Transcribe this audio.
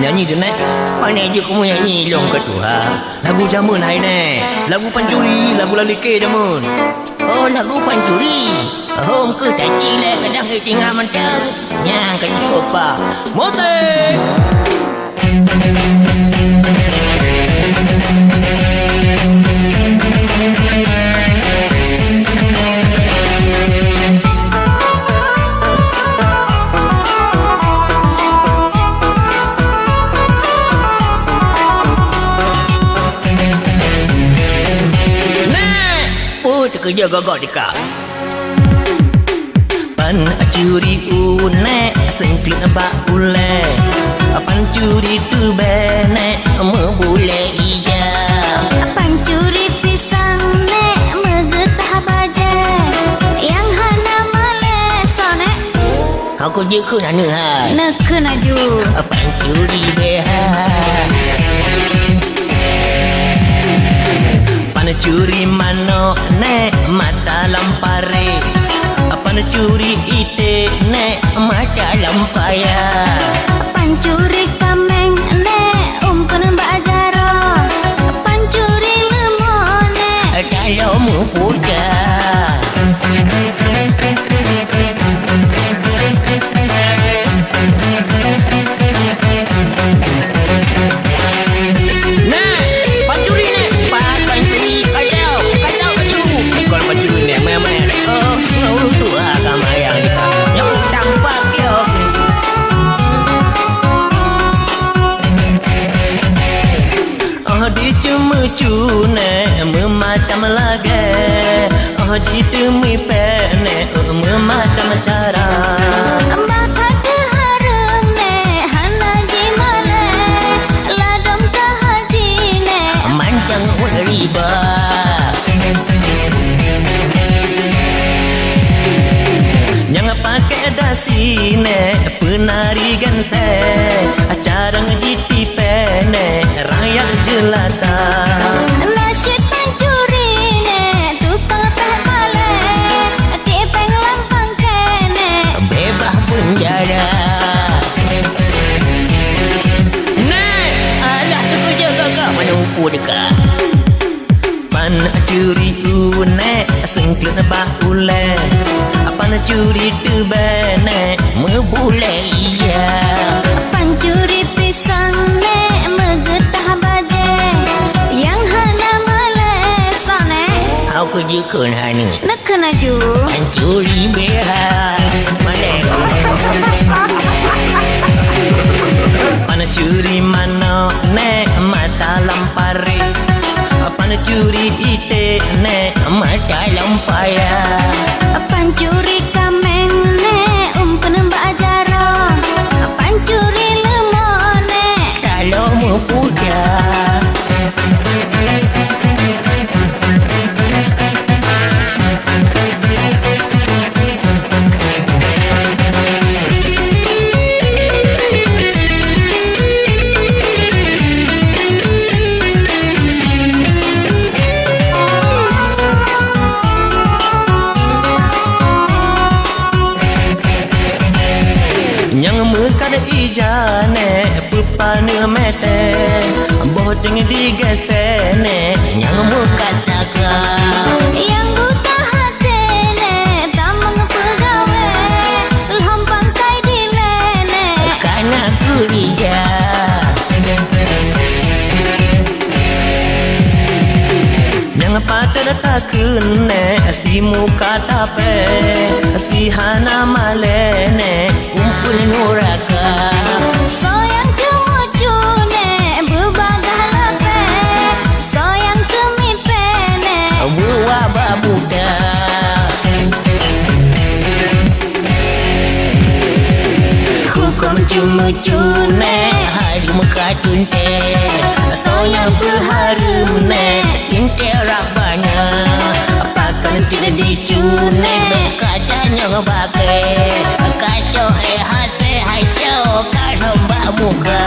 nyanyi je nek. Pandai je kamu nyanyi long kedua. Lagu jamun hai nek. Lagu pancuri, lagu lalike jamun. Oh lagu pancuri. Hom ke tak cile kadang tinggal mentang. Nyang kan apa? Mote. Kerja gagak dekat pan curi une sengklik bak ule pan curi tu bene membule ija pan curi pisang ne megetah baje yang hana male sone aku je ke nana hai nak kena ju pan curi beha curi mano ne mata lampare apa curi ite ne mata lampaya pancuri kameng ne umpan bajaro pancuri lemone kalau mu puja cune memacam lage oh jitu mi pene memacam cara maka keharum ne hana jimale ladom tahajine manjang riba yang pakai dasine penari ganse acara ngejiti pene rakyat jelata nasyid pancuri ne tukang teh bale tipeng lampang kene bebas penjara nek alah tu kerja gagak mana upu dekat pan curi une sengklik bak ule apa curi tu bene membule iya pancuri pisang ne megetah baje yang hana male sone aku je ke nana nak kena ju pancuri beha male pan curi mano ne mata lampare apa curi ite ne mata lampaya pancuri kameng ne umpan bajaro pancuri lemone kalau mu puja yang mekad ijane pupane mete bojeng digestene yang mekad taka yang buta hati ne tamang pegawe lampang kai dilene kana kurija yang patah takune si muka tape si hana malene kumpul nuraka soyang kemucune bebagah lape soyang kemipene buwa babuda hukum cumucune hari muka tunte soyang berharumne tinte rabana apakan tidak dicune berkadanya bagai kacau hati hai cau kan mbak muka